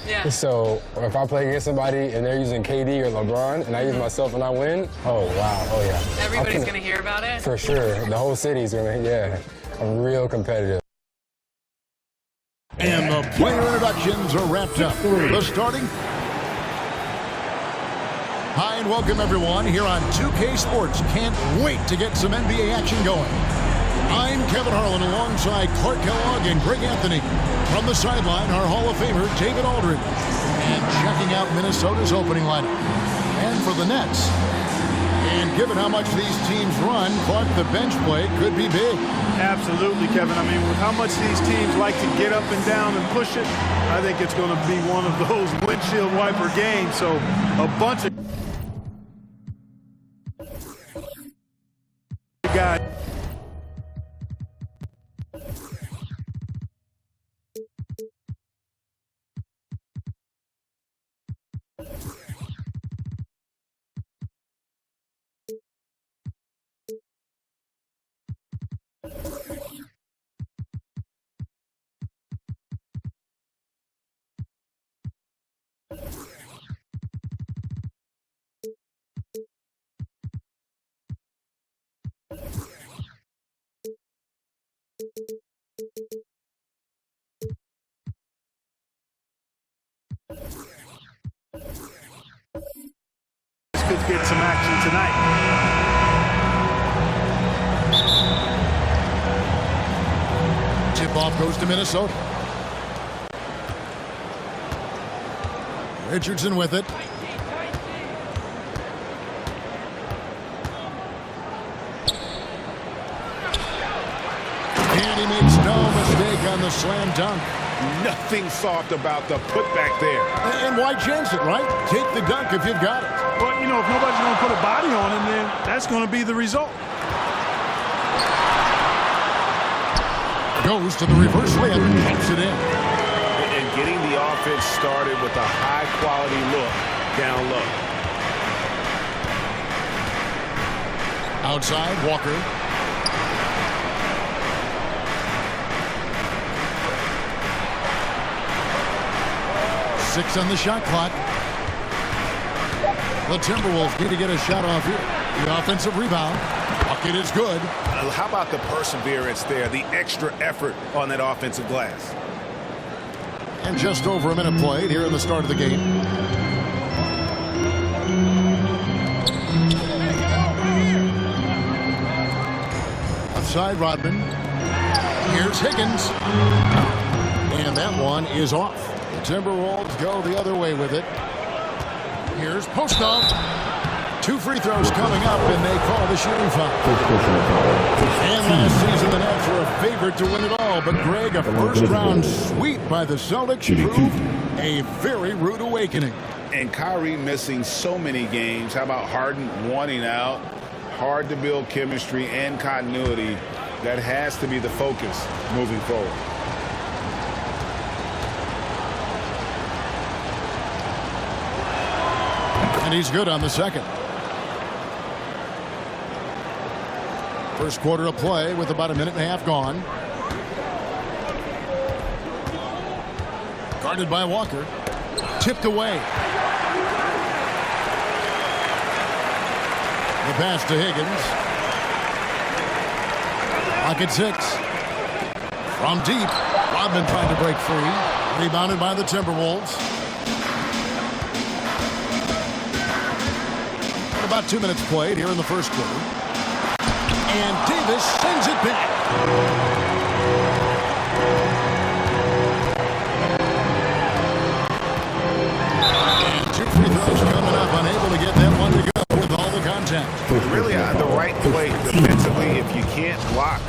Yeah. So if I play against somebody and they're using KD or LeBron and I use myself and I win, oh wow, oh yeah. Everybody's gonna hear about it? For sure, the whole city's gonna, yeah. I'm real competitive. And the player introductions are wrapped up. The starting. Hi and welcome everyone here on 2K Sports. Can't wait to get some NBA action going. I'm Kevin Harlan alongside Clark Kellogg and Greg Anthony. From the sideline, our Hall of Famer, David Aldridge. And checking out Minnesota's opening lineup. And for the Nets. And given how much these teams run, Clark, the bench play could be big. Absolutely, Kevin. I mean, with how much these teams like to get up and down and push it, I think it's going to be one of those windshield wiper games. So a bunch of guys. Could get some action tonight. Tip-off goes to Minnesota. Richardson with it. And he makes no mistake on the slam dunk. Nothing soft about the putback there. And why chance it, right? Take the dunk if you've got it. Well, you know, if nobody's going to put a body on him, then that's going to be the result. Goes to the reverse layup and pumps it in. And getting the offense started with a high-quality look down low. Outside, Walker. Six on the shot clock. The Timberwolves need to get a shot off here. The offensive rebound. Bucket is good. How about the perseverance there, the extra effort on that offensive glass? And just over a minute played here in the start of the game. Outside Rodman. Here's Higgins. And that one is off. The Timberwolves go the other way with it. Here's Postov. 2 free throws coming up, and they call the shooting foul. And last season, the Nets were a favorite to win it all. But, Greg, a first-round sweep by the Celtics proved a very rude awakening. And Kyrie missing so many games. How about Harden wanting out? Hard to build chemistry and continuity. That has to be the focus moving forward. And he's good on the second. First quarter of play with about a minute and a half gone. Guarded by Walker. Tipped away. The pass to Higgins. Pocket 6. From deep. Rodman trying to break free. Rebounded by the Timberwolves. About 2 minutes played here in the first quarter. And Davis sends it back. And 2 free throws coming up. Unable to get that one to go with all the contact. Really the right play defensively. If you can't block,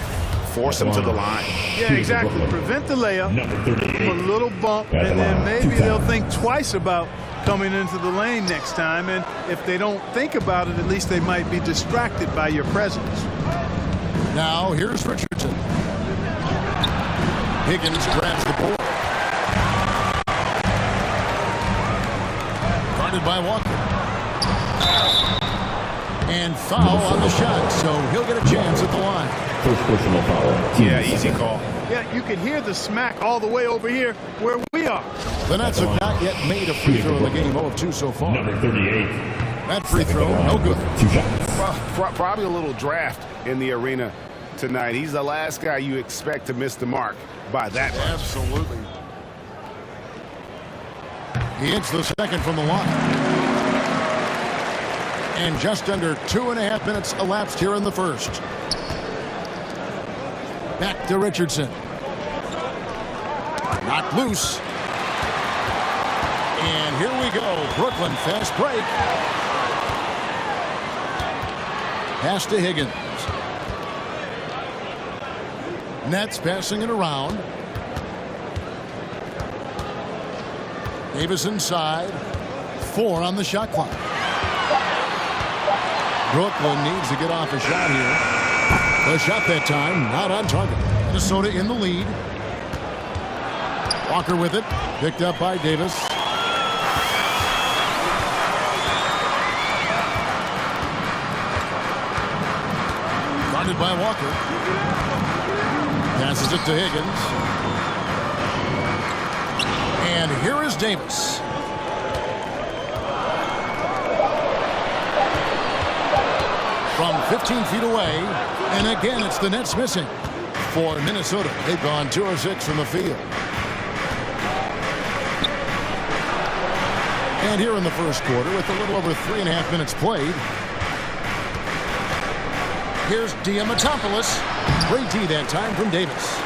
force them to the line. Yeah, exactly. Prevent the layup, a little bump, and then maybe they'll think twice about coming into the lane next time. And if they don't think about it, at least they might be distracted by your presence. Now here's Richardson. Higgins grabs the board. Guarded by Walker. And foul on the shot, so he'll get a chance at the line. First personal foul. Yeah, easy call. Yeah, you can hear the smack all the way over here where we are. The Nets have not yet made a free throw in the game, 0 of 2 so far. Number 38. That free throw, no good. 2 shots. Probably a little draft in the arena tonight. He's the last guy you expect to miss the mark by that much. Absolutely. He hits the second from the line. And just under 2.5 minutes elapsed here in the first. Back to Richardson. Knocked loose. And here we go. Brooklyn fast break. Pass to Higgins. Nets passing it around. Davis inside. 4 on the shot clock. Brooklyn needs to get off a shot here. The shot that time, not on target. Minnesota in the lead. Walker with it. Picked up by Davis. Guarded by Walker. Passes it to Higgins. And here is Davis. From 15 feet away. And again, it's the Nets missing. For Minnesota, they've gone 2 of 6 from the field. And here in the first quarter, with a little over 3.5 minutes played, here's Diamantopoulos. Great D that time from Davis.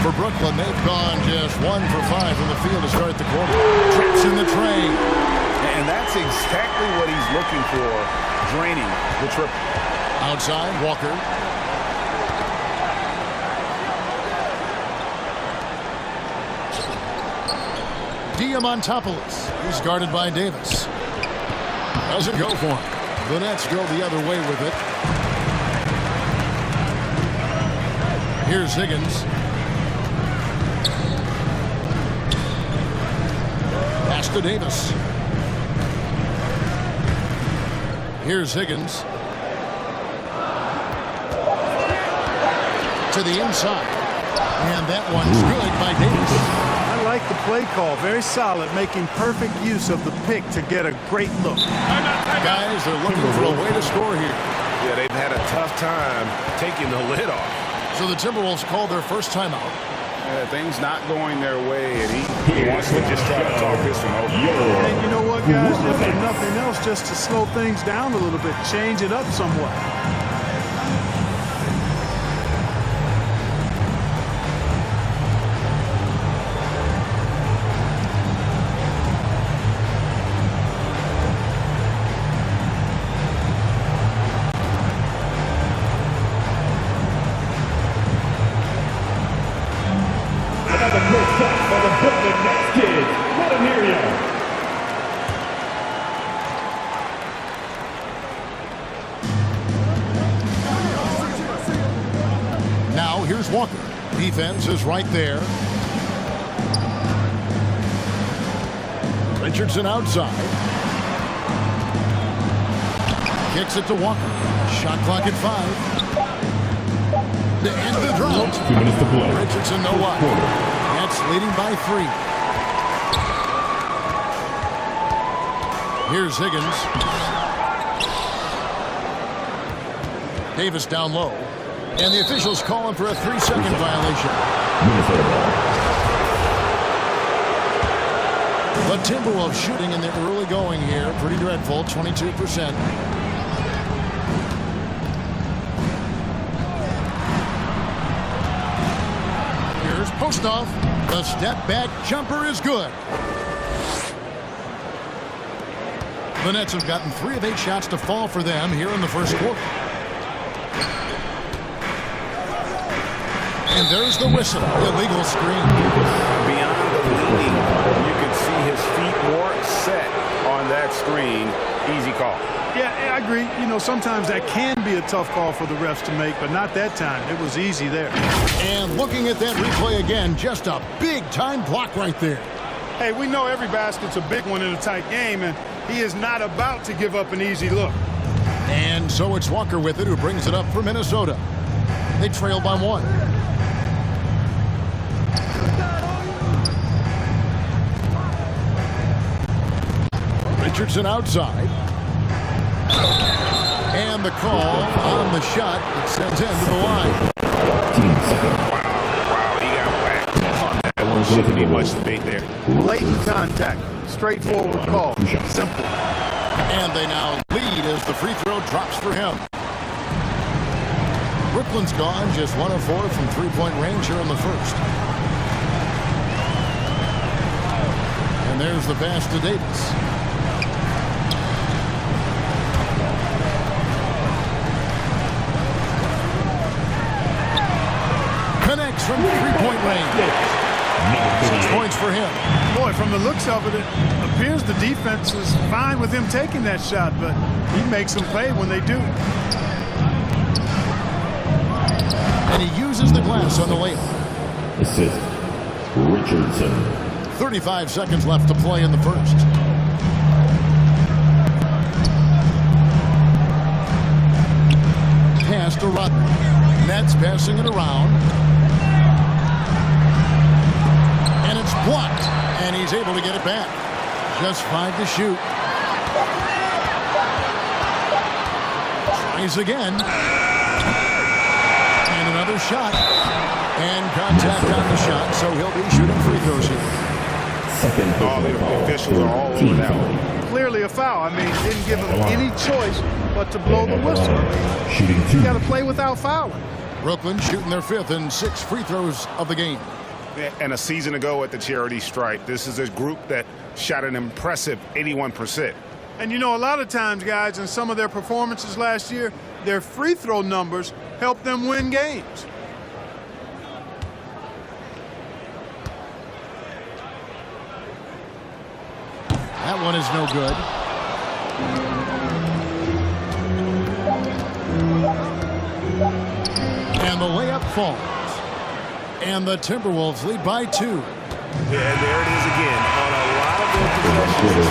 For Brooklyn, they've gone just 1 for 5 from the field to start the quarter. Traps in the tray. And that's exactly what he's looking for, draining the triple. Outside, Walker. Diamantopoulos. He's guarded by Davis. Doesn't go for him. The Nets go the other way with it. Here's Higgins. Pass to Davis. Here's Higgins. To the inside. And that one's good by Davis. I like the play call. Very solid, making perfect use of the pick to get a great look. Guys, they're looking for a way to score here. Yeah, they've had a tough time taking the lid off. So the Timberwolves called their first timeout. Things not going their way, and he wants to just try to talk this one over. And you know what, guys? If there's nothing else, just to slow things down a little bit, change it up somewhat. Now here's Walker. Defense is right there. Richardson outside. Kicks it to Walker. Shot clock at 5. to end the drought. 2 minutes to play. Richardson, no luck. Nets leading by 3. Here's Higgins. Davis down low. And the officials calling for a 3-second violation. Minnesota ball. The Timberwolves shooting in the early going here. Pretty dreadful, 22%. Here's Postoff. The step back jumper is good. The Nets have gotten 3 of 8 shots to fall for them here in the first quarter. And there's the whistle. Illegal screen. Beyond the leading, you can see his feet more set on that screen. Easy call. Yeah, I agree. You know, sometimes that can be a tough call for the refs to make, but not that time. It was easy there. And looking at that replay again, just a big-time block right there. Hey, we know every basket's a big one in a tight game, and he is not about to give up an easy look. And so it's Walker with it, who brings it up for Minnesota. They trail by 1. Richardson outside. And the call on the shot that sends him to the line. Wow, he got whacked on that one. Shouldn't be much debate there. Blatant contact. Straightforward call. Simple. And they now lead as the free throw drops for him. Brooklyn's gone just 1 of 4 from three-point range here in the first. And there's the pass to Davis. Connects from three-point range. 6 points for him. Boy, from the looks of it, it appears the defense is fine with him taking that shot, but he makes them pay when they do. And he uses the glass on the layup. Assist. Richardson. 35 seconds left to play in the first. Pass to Rodman. Nets passing it around. And it's blocked. And he's able to get it back. Just 5 to shoot. Tries again. And another shot. And contact on the shot, so he'll be shooting free throws here. Second The officials are all over that one. Clearly a foul. I mean, didn't give him any choice but to blow the whistle. Shooting You 2. got to play without fouling. Brooklyn shooting their 5th and 6th free throws of the game. And a season ago at the charity stripe, this is a group that shot an impressive 81%. And you know, a lot of times, guys, in some of their performances last year, their free throw numbers helped them win games. That one is no good. And the layup falls. And the Timberwolves lead by 2. And there it is again. On a lot of their possessions,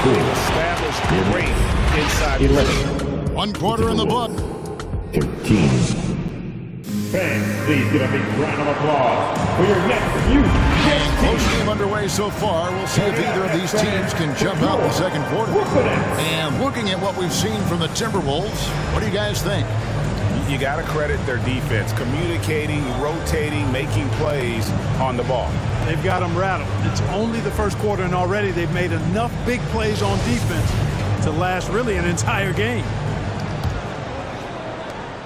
they've established great inside position. 1 quarter in the book. 13. Fans, please give a big round of applause for your next youth. Close game underway so far. We'll see if either of these teams can jump out in the second quarter. And looking at what we've seen from the Timberwolves, what do you guys think? You got to credit their defense, communicating, rotating, making plays on the ball. They've got them rattled. It's only the first quarter, and already they've made enough big plays on defense to last really an entire game.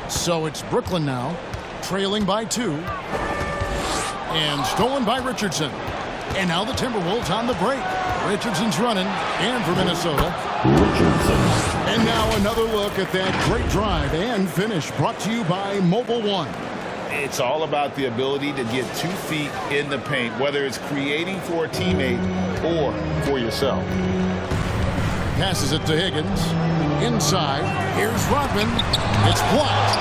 So it's Brooklyn now, trailing by 2. And stolen by Richardson. And now the Timberwolves on the break. Richardson's running, and for Minnesota. Richardson. And now another look at that great drive and finish brought to you by Mobile One. It's all about the ability to get 2 feet in the paint, whether it's creating for a teammate or for yourself. Passes it to Higgins. Inside. Here's Rodman. It's blocked.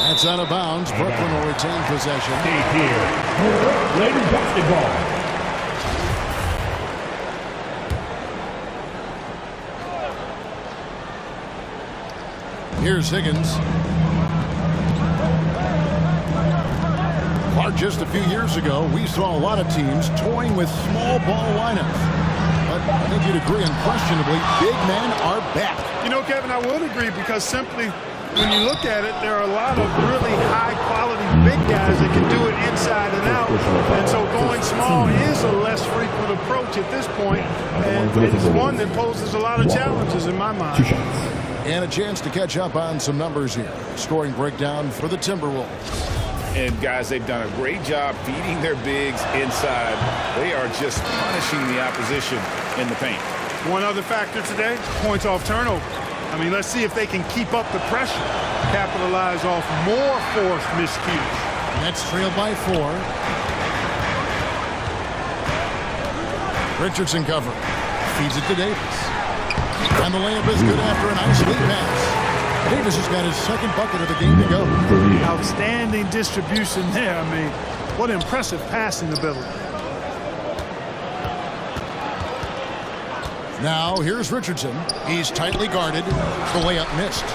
That's out of bounds. Brooklyn will retain possession. Stay here. Ladies basketball. Here's Higgins. Or just a few years ago, we saw a lot of teams toying with small ball lineups. But I think you'd agree unquestionably, big men are back. You know, Kevin, I would agree because simply when you look at it, there are a lot of really high-quality big guys that can do it inside and out. And so going small is a less frequent approach at this point. And it's one that poses a lot of challenges in my mind. 2 shots. And a chance to catch up on some numbers here. Scoring breakdown for the Timberwolves. And guys, they've done a great job feeding their bigs inside. They are just punishing the opposition in the paint. One other factor today, points off turnover. I mean, let's see if they can keep up the pressure, capitalize off more forced miscues. Nets trail by 4. Richardson cover. Feeds it to Davis. And the layup is good after a nice lead pass. Davis has got his second bucket of the game to go. Outstanding distribution there. I mean, what impressive passing ability. Now, here's Richardson. He's tightly guarded. The layup missed.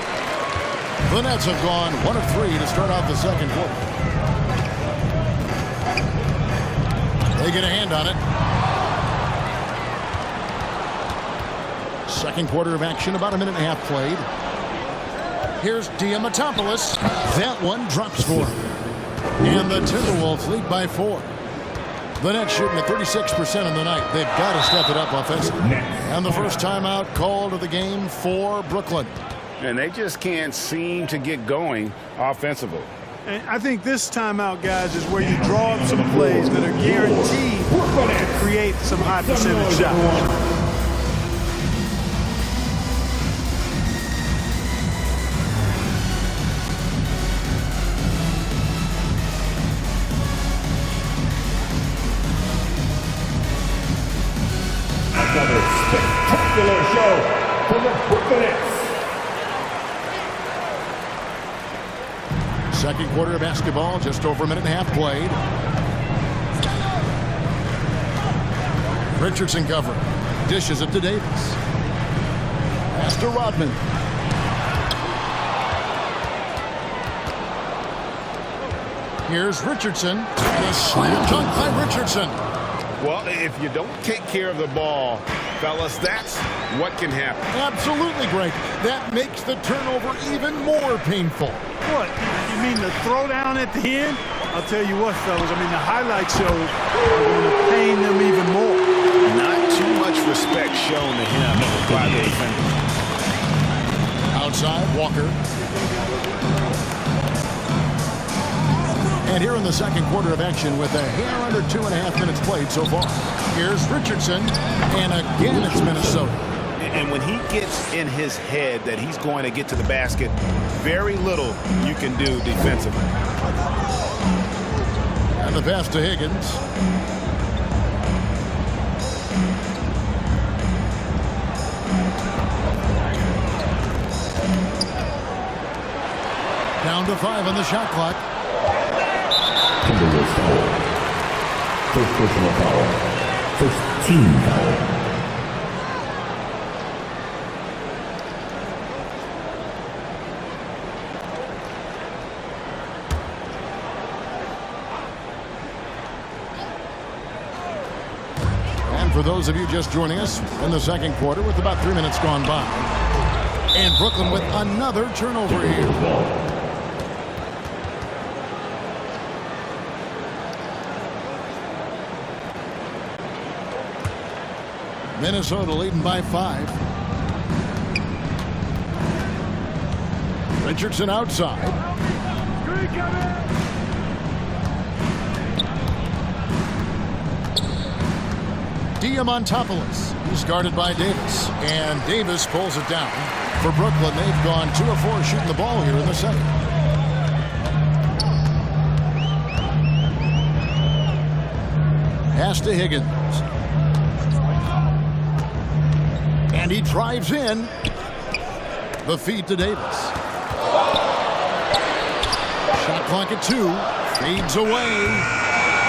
The Nets have gone 1 of 3 to start off the second quarter. They get a hand on it. Second quarter of action, about a minute and a half played. Here's Diamantopoulos. That one drops for him. And the Timberwolves lead by 4. The Nets shooting at 36% in the night. They've got to step it up offensively. And the first timeout called of the game for Brooklyn. And they just can't seem to get going offensively. And I think this timeout, guys, is where you draw up some plays that are guaranteed to create some high percentage shots. Another spectacular show from the Brooklyn Nets. Second quarter of basketball, just over a minute and a half played. Richardson cover. Dishes it to Davis. Pass to Rodman. Here's Richardson. And a slam dunk by Richardson. Well, if you don't take care of the ball, fellas, that's what can happen. Absolutely, Greg. That makes the turnover even more painful. What? You mean the throwdown at the end? I'll tell you what, fellas. I mean, the highlight shows are going to pain them even more. Not too much respect shown to him by the defender. Outside, Walker. And here in the second quarter of action with a hair under 2.5 minutes played so far. Here's Richardson, and again it's Minnesota. And when he gets in his head that he's going to get to the basket, very little you can do defensively. And the pass to Higgins. Down to 5 on the shot clock. Timberwolves foul. First personal foul. First team foul. And for those of you just joining us in the second quarter with about 3 minutes gone by. And Brooklyn with another turnover here. Minnesota leading by 5. Richardson outside. Diamantopoulos. He's guarded by Davis. And Davis pulls it down. For Brooklyn, they've gone 2 of 4 shooting the ball here in the second. Pass to Higgins. And he drives in. The feed to Davis. Shot clock at 2. Fades away.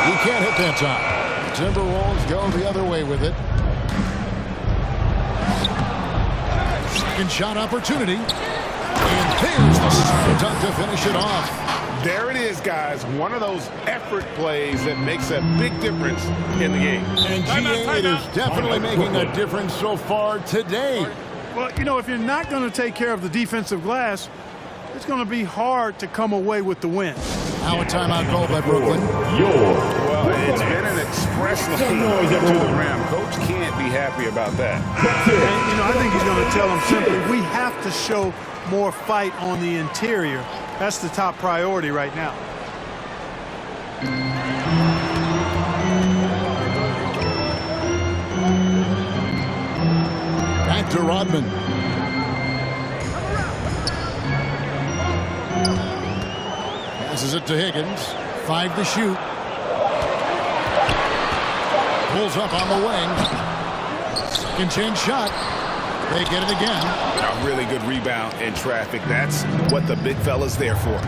He can't hit that time. The Timberwolves go the other way with it. Second shot opportunity. And there's the dunk to finish it off. There it is, guys. One of those effort plays that makes a big difference in the game. And G8 is definitely making a difference so far today. Well, you know, if you're not going to take care of the defensive glass, it's going to be hard to come away with the win. Now a timeout call by Brooklyn. Well, it's been an express lane to the rim. Coach can't be happy about that. And, you know, I think he's going to tell them simply, we have to show more fight on the interior. That's the top priority right now. Back to Rodman. Passes it to Higgins. 5 to shoot. Pulls up on the wing. Second chance shot. They get it again. A really good rebound in traffic. That's what the big fella's there for.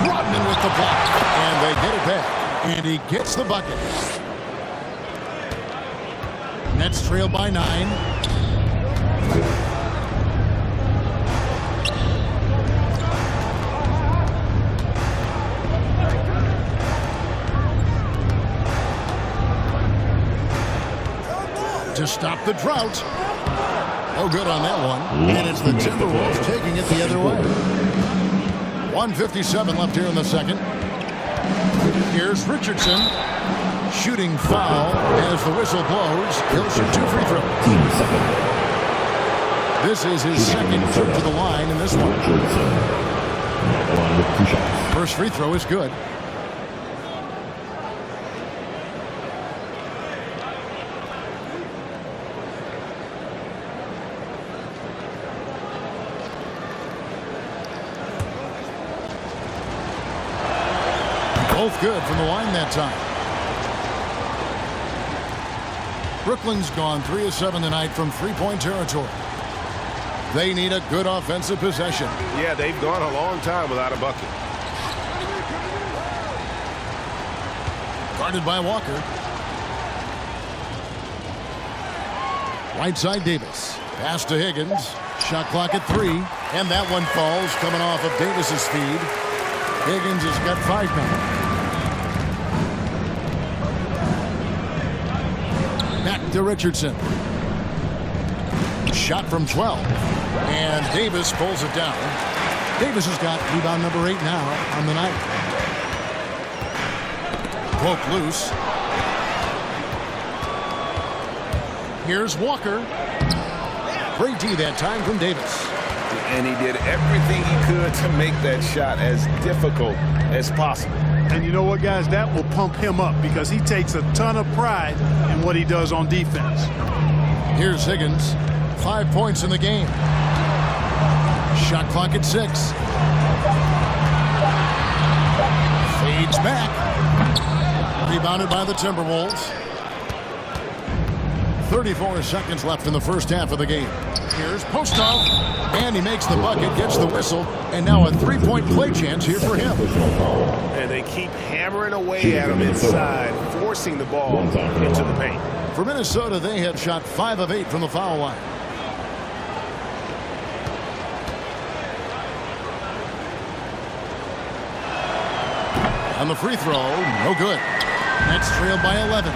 Rodman with the block. And they get it back. And he gets the bucket. Nets trail by 9. To stop the drought. No good on that one. And it's the Timberwolves taking it the other way. 1:57 left here in the second. Here's Richardson. Shooting foul as the whistle blows. He'll shoot 2 free throws. This is his second trip to the line in this one. First free throw is good. Both good from the line that time. Brooklyn's gone 3 of 7 tonight from three-point territory. They need a good offensive possession. Yeah, they've gone a long time without a bucket. Guarded by Walker. Right side Davis. Pass to Higgins. Shot clock at 3. And that one falls coming off of Davis's feed. Higgins has got 5 now. Back to Richardson. Shot from 12. And Davis pulls it down. Davis has got rebound number 8 now on the night. Broke loose. Here's Walker. Great D that time from Davis. And he did everything he could to make that shot as difficult as possible. And you know what, guys? That will pump him up because he takes a ton of pride in what he does on defense. Here's Higgins. 5 points in the game. Shot clock at 6. Fades back. Rebounded by the Timberwolves. 34 seconds left in the first half of the game. Here's Postov. And he makes the bucket, gets the whistle, and now a 3-point play chance here for him. And they keep hammering away at him inside, forcing the ball into the paint. For Minnesota, they have shot 5 of 8 from the foul line. On the free throw, no good. Nets trailed by 11.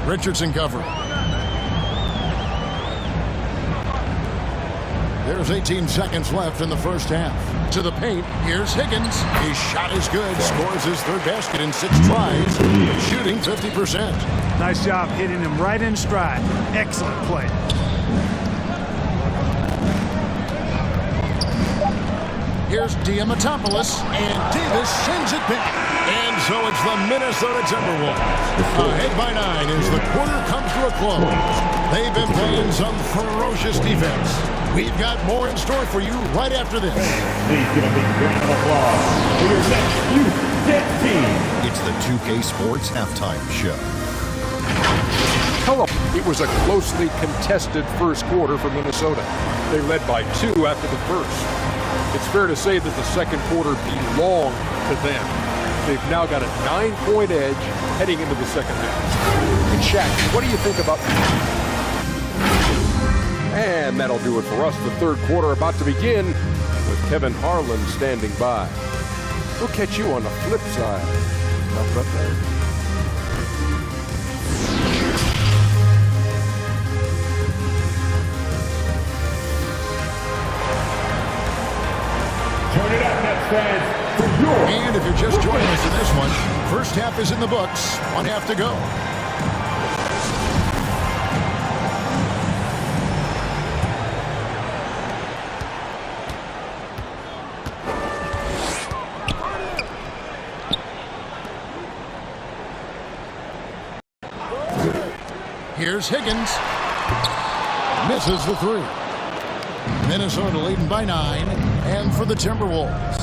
Richardson covering. There's 18 seconds left in the first half. To the paint, here's Higgins. His shot is good. Scores his 3rd basket in 6 tries. Shooting 50%. Nice job hitting him right in stride. Excellent play. Here's Diamatopoulos, and Davis sends it back. And so it's the Minnesota Timberwolves. Ahead by 9 as the quarter comes to a close. They've been playing some ferocious defense. We've got more in store for you right after this. Please give a big round of applause for your next youth team. It's the 2K Sports Halftime Show. Hello. It was a closely contested first quarter for Minnesota. They led by 2 after the first. It's fair to say that the second quarter belonged to them. They've now got a 9-point edge heading into the second half. And Shaq, what do you think about And that'll do it for us. The third quarter about to begin with Kevin Harlan standing by. We'll catch you on the flip side. How about that? Turn it up, Mets fans, for your... And if you're just joining us in this one, first half is in the books. One half to go. Here's Higgins. Misses the three. Minnesota leading by 9. And for the Timberwolves.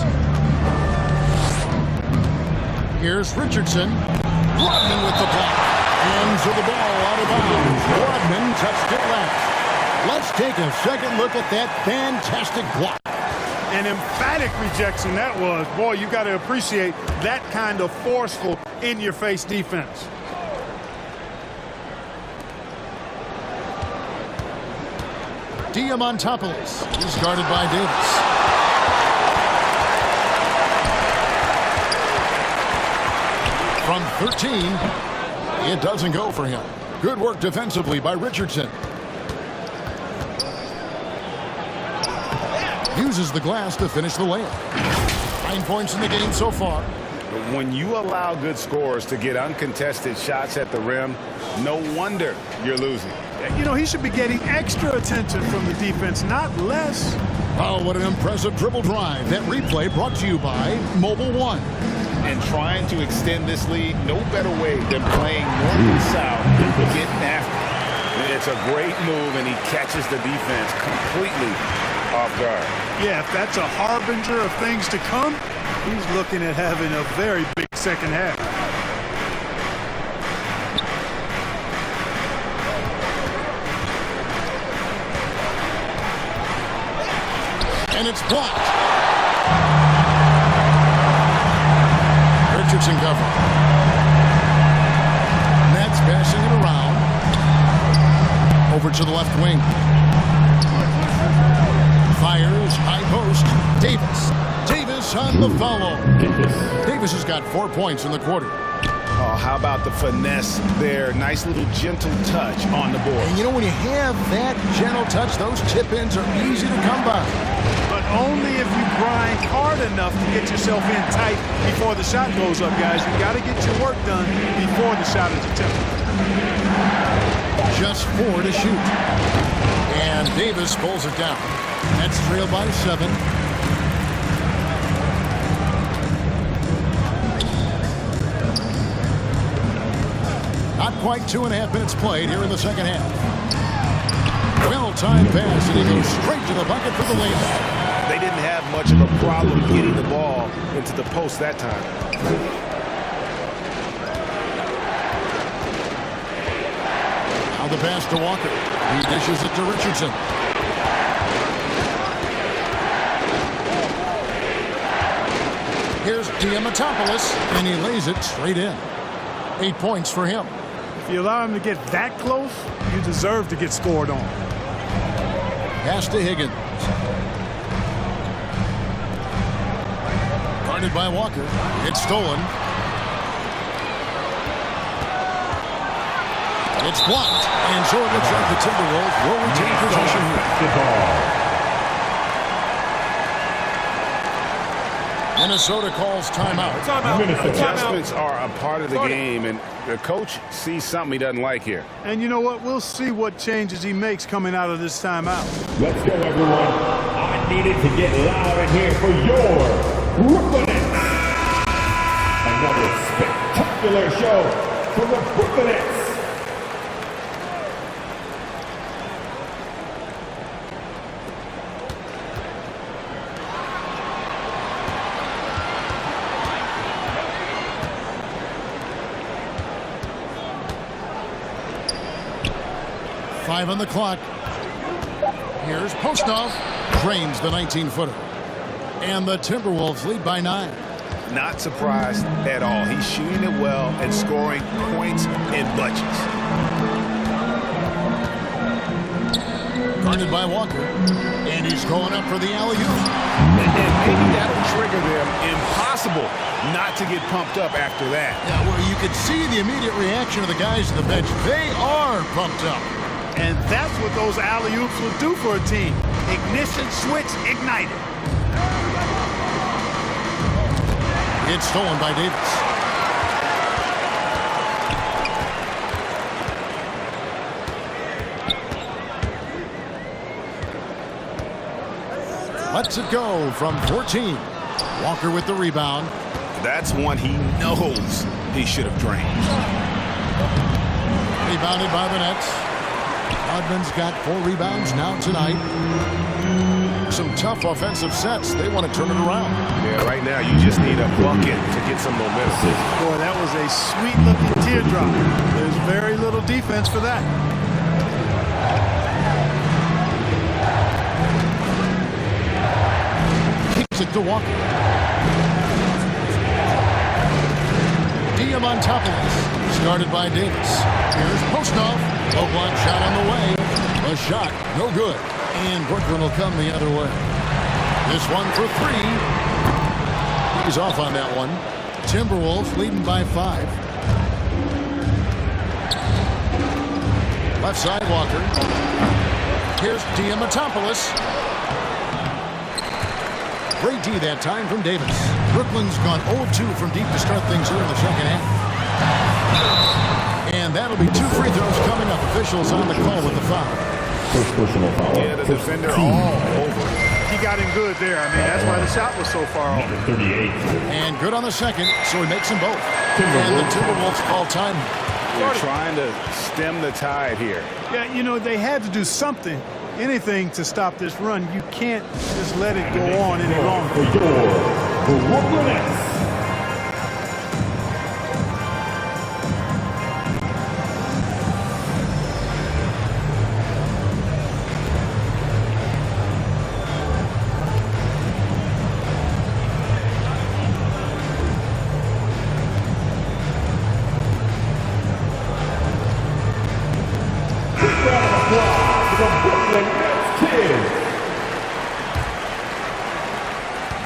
Here's Richardson. Rodman with the block. And so the ball out of bounds. Rodman touched it last. Let's take a second look at that fantastic block. An emphatic rejection that was. Boy, you got to appreciate that kind of forceful, in-your-face defense. Diamantopoulos. He's guarded by Davis. From 13, it doesn't go for him. Good work defensively by Richardson. Uses the glass to finish the layup. 9 points in the game so far. When you allow good scorers to get uncontested shots at the rim, no wonder you're losing. You know, he should be getting extra attention from the defense, not less. Oh, what an impressive dribble drive. That replay brought to you by Mobile One. And trying to extend this lead, no better way than playing north and south, getting after it. It's a great move, and he catches the defense completely off guard. Yeah, if that's a harbinger of things to come, he's looking at having a very big second half. And it's blocked. Richardson covered. Nets passing it around. Over to the left wing. Fires, high post. Davis on the follow. Davis has got 4 points in the quarter. Oh, how about the finesse there? Nice little gentle touch on the board. And you know, when you have that gentle touch, those tip-ins are easy to come by. But only if you grind hard enough to get yourself in tight before the shot goes up, guys. You got to get your work done before the shot is attempted. Just 4 to shoot. And Davis pulls it down. That's trailed by 7. Not quite 2.5 minutes played here in the second half. Well-timed pass, and he goes straight to the bucket for the layup. They didn't have much of a problem getting the ball into the post that time. Now the pass to Walker. He dishes it to Richardson. Here's Diamantopoulos, and he lays it straight in. 8 points for him. If you allow him to get that close, you deserve to get scored on. Pass to Higgins. Guarded by Walker. It's stolen. It's blocked. And so it looks like the Timberwolves will retain possession here. Minnesota calls timeout. Adjustments are a part of the game, and the coach sees something he doesn't like here. And you know what? We'll see what changes he makes coming out of this timeout. Let's go, everyone. I needed to get loud in here for your Brooklyn Nets. Another spectacular show from the Brooklyn Nets. Five on the clock. Here's Postov. Drains the 19-footer. And the Timberwolves lead by 9. Not surprised at all. He's shooting it well and scoring points in bunches. Guarded by Walker. And he's going up for the alley-oop. And maybe that'll trigger them. Impossible not to get pumped up after that. Yeah, well, you could see the immediate reaction of the guys on the bench. They are pumped up. And that's what those alley-oops will do for a team. Ignition switch ignited. It's stolen by Davis. Lets it go from 14. Walker with the rebound. That's one he knows he should have drained. Rebounded by the Nets. Rodman's got 4 rebounds now tonight. Some tough offensive sets. They want to turn it around. Yeah, right now you just need a bucket to get some momentum. Boy, that was a sweet-looking teardrop. There's very little defense for that. Kicks it to Walker. Diamantopoulos. Started by Davis. Here's Postov. Low block shot on the way. A shot, no good. And Brooklyn will come the other way. This one for 3. He's off on that one. Timberwolves leading by 5. Left side, Walker. Here's Diamantopoulos. Great D that time from Davis. Brooklyn's gone 0-2 from deep to start things here in the second half. And that'll be 2 free throws coming up. Officials on the call with the foul. First personal foul. Yeah, the defender all over. He got him good there. I mean, that's why the shot was so far off. Number 38. And good on the second, so he makes them both. And the Timberwolves call time. They're trying to stem the tide here. Yeah, you know, they had to do something, anything to stop this run. You can't just let it go on any longer. For your Brooklyn Nets.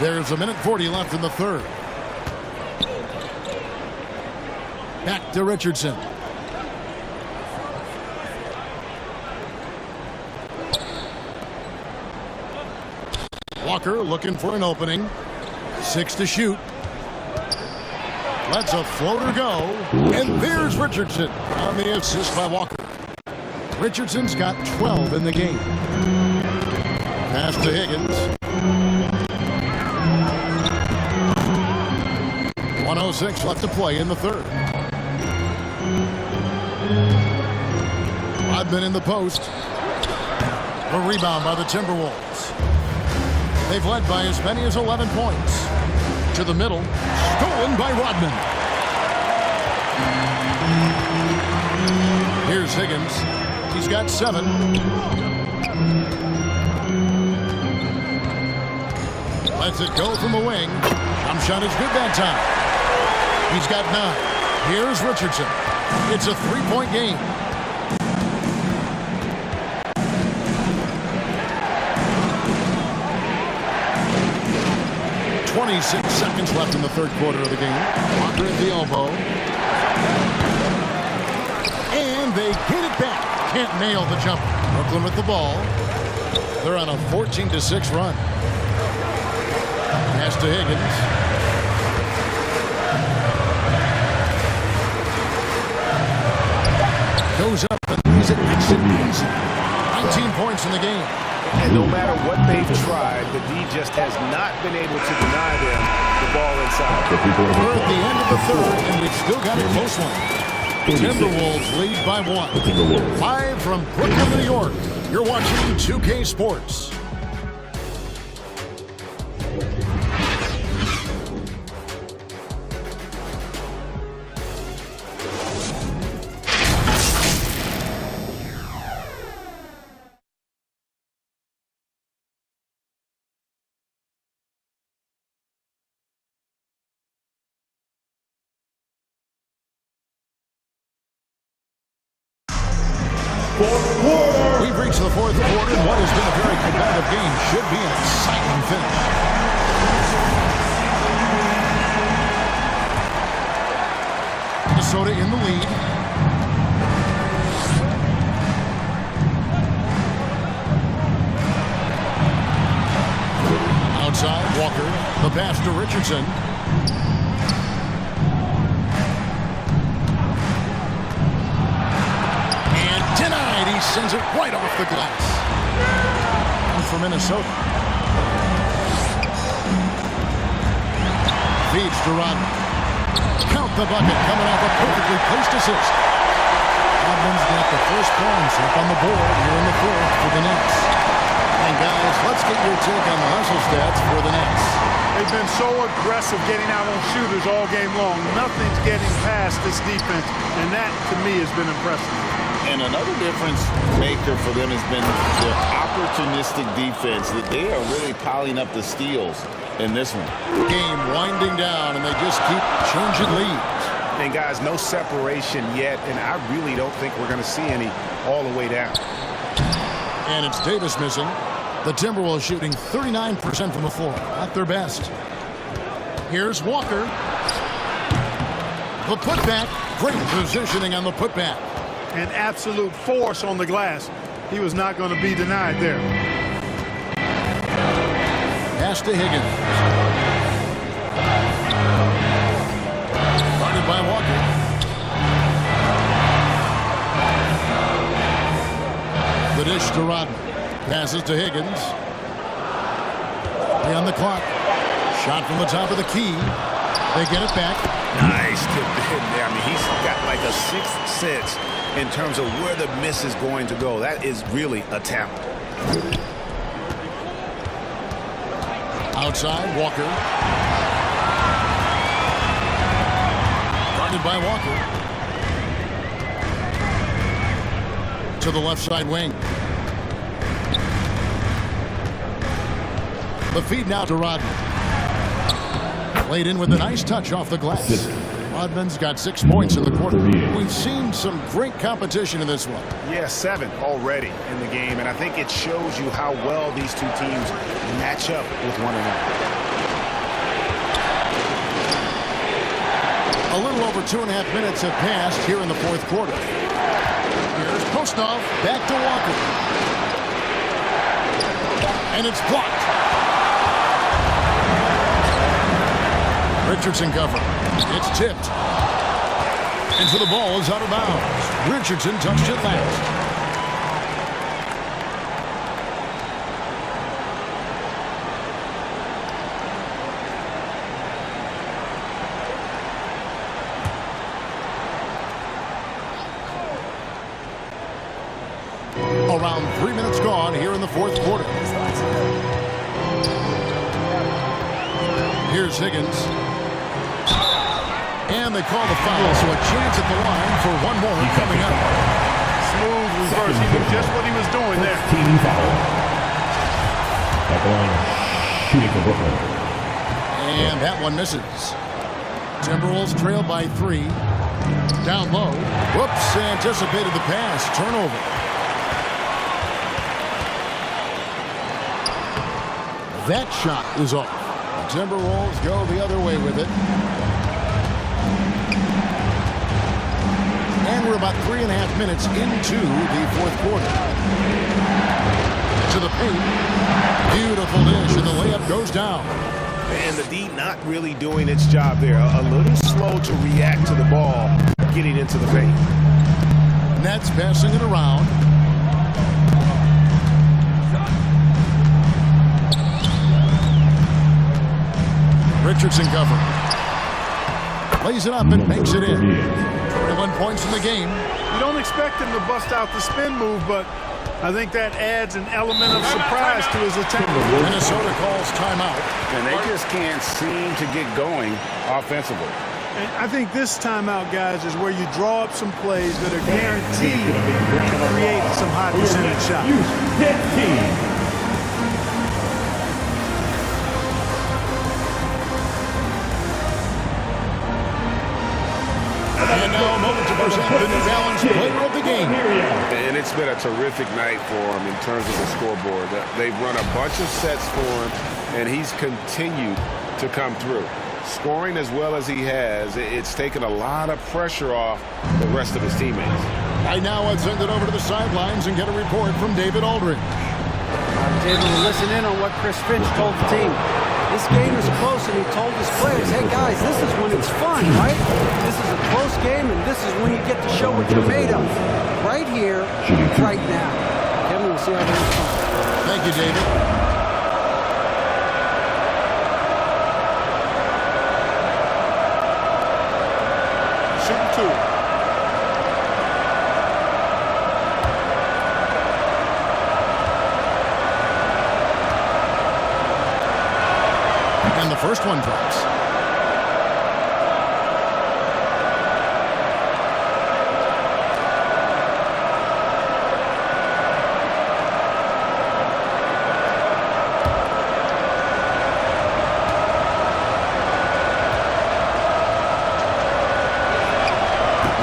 There's 1:40 left in the third. Back to Richardson. Walker looking for an opening. 6 to shoot. Lets a floater go. And there's Richardson on the assist by Walker. Richardson's got 12 in the game. Pass to Higgins. 1:06 left to play in the third. Rodman in the post. A rebound by the Timberwolves. They've led by as many as 11 points. To the middle. Stolen by Rodman. Here's Higgins. He's got 7. Lets it go from the wing. Jump shot is good that time. He's got 9. Here's Richardson. It's a 3-point game. .26 seconds left in the third quarter of the game. Walker at the elbow. And they get it back. Can't nail the jumper. Brooklyn with the ball. They're on a 14-6 run. Pass to Higgins. Goes up and he's at 19 points in the game. And no matter what they've tried, the D just has not been able to deny them the ball inside. We're at the end of the third, and we've still got a close one. Timberwolves lead by 1. Live from Brooklyn, New York, you're watching 2K Sports. We've reached to the fourth quarter, and what has been a very competitive game should be an exciting finish. Minnesota in the lead. Outside, Walker. The pass to Richardson. And denied. He sends it right off the glass. And for Minnesota. Feeds to Rodman. Count the bucket, coming off a perfectly placed assist. Rodman's got the first points up on the board here in the fourth for the Nets. And guys, let's get your take on the hustle stats for the Nets. They've been so aggressive getting out on shooters all game long. Nothing's getting past this defense, and that, to me, has been impressive. And another difference maker for them has been their opportunistic defense, that they are really piling up the steals in this one. Game winding down, and they just keep changing leads. And guys, no separation yet, and I really don't think we're going to see any all the way down. And it's Davis missing. The Timberwolves shooting 39% from the floor. Not their best. Here's Walker. The putback. Great positioning on the putback. And absolute force on the glass. He was not going to be denied there. Pass to Higgins. Guarded by Walker. The dish to Rodman. Passes to Higgins. Play on the clock. Shot from the top of the key. They get it back. Nice tip in there. I mean, he's got like a sixth sense in terms of where the miss is going to go. That is really a talent. Outside, Walker. Guarded by Walker. To the left side wing. The feed now to Rodman. Played in with a nice touch off the glass. Rodman's got 6 points in the quarter. We've seen some great competition in this one. Yeah, 7 already in the game, and I think it shows you how well these two teams match up with one another. A little over 2.5 minutes have passed here in the fourth quarter. Here's Postov, back to Walker. And it's blocked. Richardson cover. It's tipped. And so the ball is out of bounds. Richardson touched it last. Around 3 minutes gone here in the fourth quarter. Here's Higgins. And they call the foul, so a chance at the line for one more coming up. Smooth reverse. He knew just what he was doing there. Team foul. That line shooting for Brooklyn. And that one misses. Timberwolves trail by 3. Down low. Whoops, anticipated the pass. Turnover. That shot is off. The Timberwolves go the other way with it. And we're about 3.5 minutes into the fourth quarter. To the paint. Beautiful dish, and the layup goes down. And the D not really doing its job there. A little slow to react to the ball getting into the paint. Nets passing it around. Richardson cover. Plays it up and makes it in. 21 points in the game. You don't expect him to bust out the spin move, but I think that adds an element of surprise to his attack. Minnesota calls timeout. And they just can't seem to get going offensively. And I think this timeout, guys, is where you draw up some plays that are guaranteed to create some high percentage shots. And now a moment to present the New Balance Player of the the game. And it's been a terrific night for him in terms of the scoreboard. They've run a bunch of sets for him, and he's continued to come through. Scoring as well as he has, it's taken a lot of pressure off the rest of his teammates. Right now, let's send it over to the sidelines and get a report from David Aldridge. I was able to listen in on what Chris Finch told the team. This game is close, and he told his players, hey, guys, this is when it's fun, right? This is a close game, and this is when you get to show what you're made of. Right here, right now. Kevin, we'll see how this goes. Thank you, David. Shoot two. And the first one drops.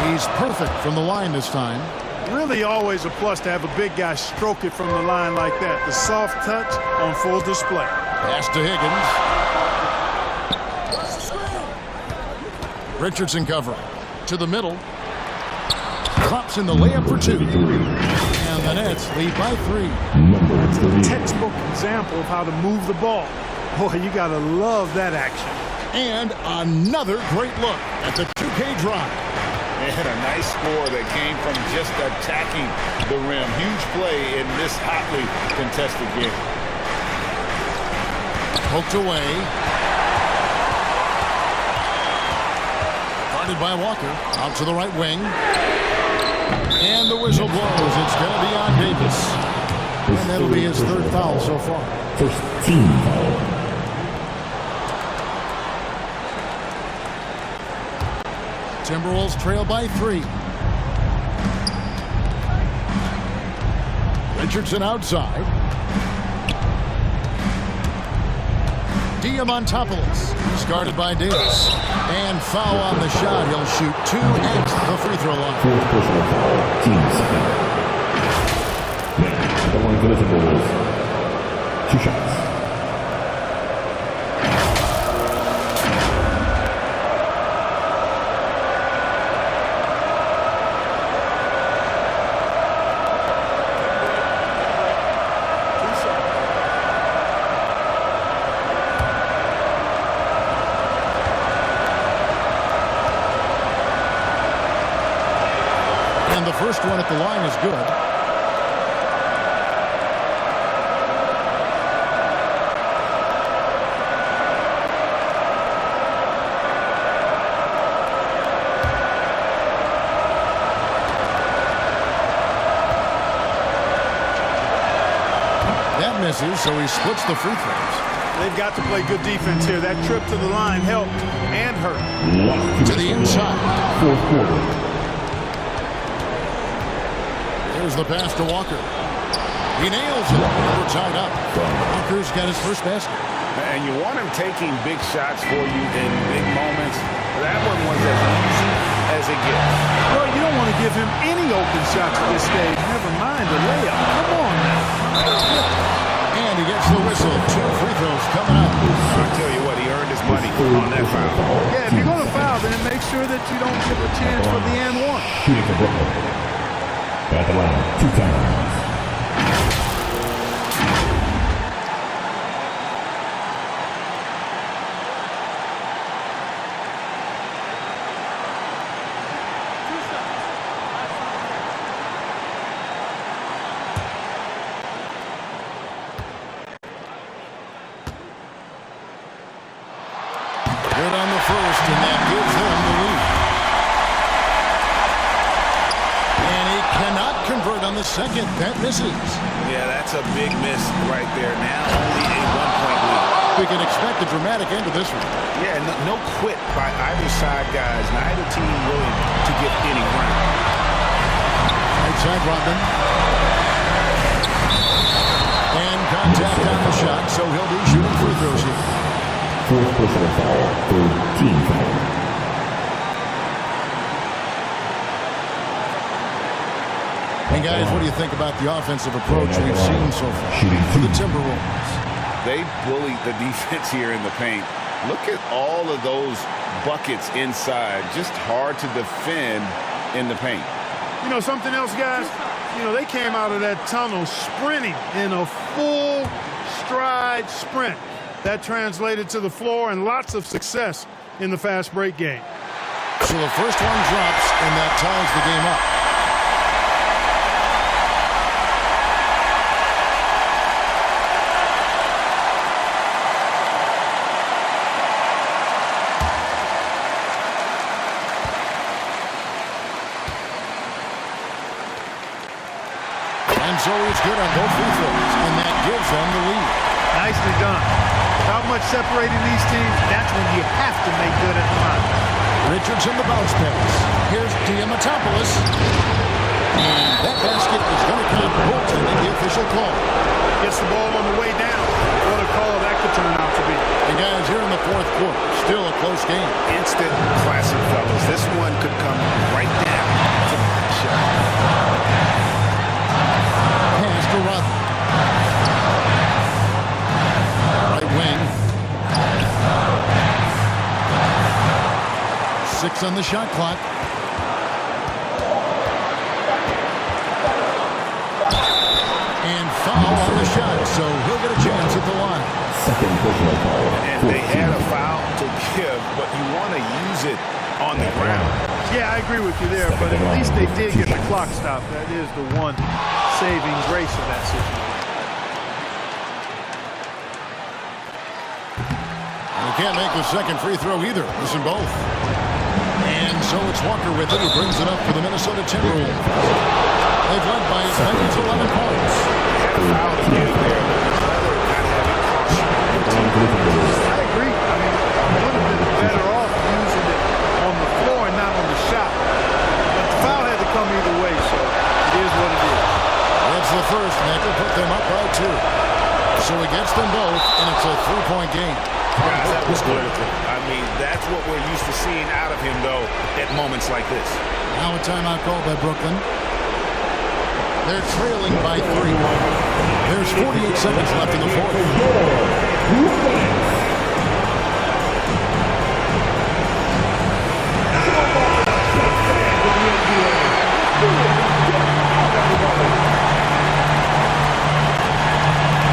He's perfect from the line this time. Really always a plus to have a big guy stroke it from the line like that. The soft touch on full display. Pass to Higgins. Richardson covering. To the middle. Drops in the layup for two. And the Nets lead by 3. It's a textbook example of how to move the ball. Boy, you got to love that action. And another great look at the 2K drive. And a nice score that came from just attacking the rim. Huge play in this hotly contested game. Poked away. Guarded by Walker. Out to the right wing. And the whistle blows. It's going to be on Davis. And that'll be his 3rd foul so far. First team foul. Timberwolves trail by 3. Richardson outside. Diamantopoulos. He's guarded by Davis. And foul on the shot. He'll shoot 2 at the free throw line. 4th personal foul. Team second. Now, the line for the Timberwolves. 2 shots. And the first one at the line is good. That misses, so he splits the free throws. They've got to play good defense here. That trip to the line helped and hurt. To the inside. 4th quarter. Here's the pass to Walker. He nails it. We're tied up. Walker's got his first basket. And you want him taking big shots for you in big moments. That one was as easy as it gets. Well, you don't want to give him any open shots at this stage. Never mind the layup. Come on now. And he gets the whistle. 2 free throws coming up. I'll tell you what, he earned his money on that foul. Yeah, if you're going to foul, then make sure that you don't give a chance for the and one. Shooting for Brooklyn. At the line, 2 times. Good on the first, and that gives them the lead. And he cannot convert on the second. That misses. Yeah, that's a big miss right there. Now only a 1-point lead. We can expect a dramatic end to this one. Yeah, no quit by either side, guys. Neither team willing to give any ground. Right side, Rodman. And contact on the shot, so he'll be shooting free throws here. 4th personal foul. 3rd team foul. And guys, what do you think about the offensive approach we've seen so far for the Timberwolves? They bullied the defense here in the paint. Look at all of those buckets inside. Just hard to defend in the paint. You know something else, guys? You know, they came out of that tunnel sprinting in a full stride sprint. That translated to the floor and lots of success in the fast break game. So the first one drops, and that ties the game up. And so it's good on both free throws, and that gives them the lead. Nicely done. Not much separating these teams. That's when you have to make good at the line. Richardson the bounce pass. Here's Diamatopoulos. And that basket is going to count. Goaltending the official call. Gets the ball on the way down. What a call that could turn out to be. And guys, here in the fourth quarter, still a close game. Instant classic, fellas. This one could come right down to the shot. Pass to Rodman. Right wing. 6 on the shot clock. And foul on the shot, so he'll get a chance at the line. Second personal foul. And they had a foul to give, but you want to use it on the ground. Yeah, I agree with you there, but at least they did get the clock stopped. That is the one saving grace of that situation. They can't make the second free throw either. Listen both. And so it's Walker with it, who brings it up for the Minnesota Timberwolves. They've led by as many as 11 points. Foul again there. I agree. I mean, would have been better off using it on the floor and not on the shot. But the foul had to come either way, so it is what it is. That's the first, and that will put them up by 2. So he gets them both, and it's a 3-point game. Guys, that was critical. I mean, that's what we're used to seeing out of him, though, at moments like this. Now a timeout called by Brooklyn. They're trailing by 3. There's 48 seconds left in the fourth.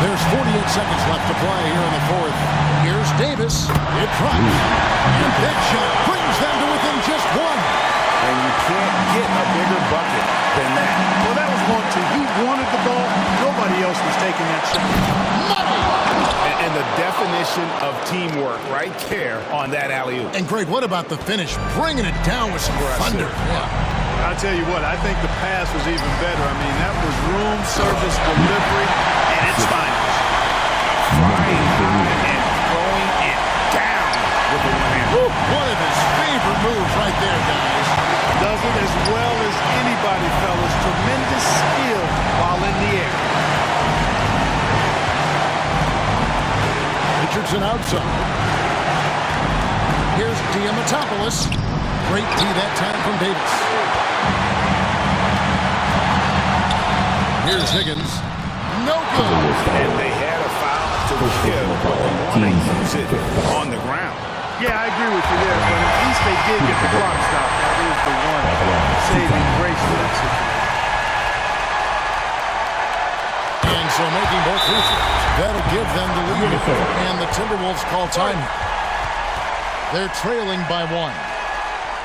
There's 48 seconds left to play here in the fourth. Here's Davis. It drops. And that shot brings them to within just 1. And you can't get a bigger bucket than that. Well, that was 1-2. He wanted the ball. Nobody else was taking that shot. Money! And the definition of teamwork right there on that alley-oop. And Greg, what about the finish? Bringing it down with some thunder. Yeah. I'll tell you what, I think the pass was even better. I mean, that was room service delivery at its finest. Flying high and throwing it down with the one hand. One of his favorite moves right there, guys. Does it as well as anybody, fellas. Tremendous skill while in the air. Richardson outside. Here's Diamatopoulos. Great D that time from Davis. Here's Higgins. No good. And they had a foul to give, but you want to use it on the ground. Yeah, I agree with you there, but at least they did get the clock stopped. That is the one saving grace for that situation. And so making both free throws. That'll give them the lead. And the Timberwolves call time. They're trailing by 1.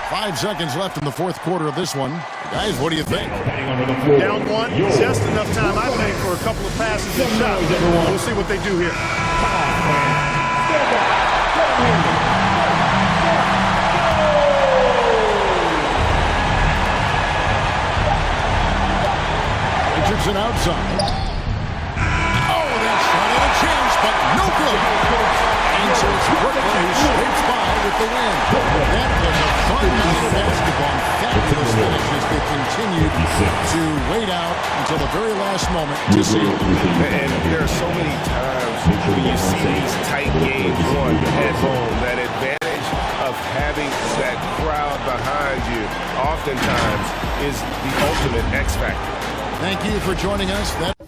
5 seconds left in the fourth quarter of this one. Guys, what do you think? Down 1, just enough time, I think, for a couple of passes and shots. We'll see what they do here. Richardson outside. Oh, that shot had a chance, but no good. And so it's Brooklyn who scrapes by with the win. That was a fun night of basketball. Fabulous finishes that continued to wait out until the very last moment to see it. And there are so many times when you see these tight games won at home, that advantage of having that crowd behind you oftentimes is the ultimate X factor. Thank you for joining us.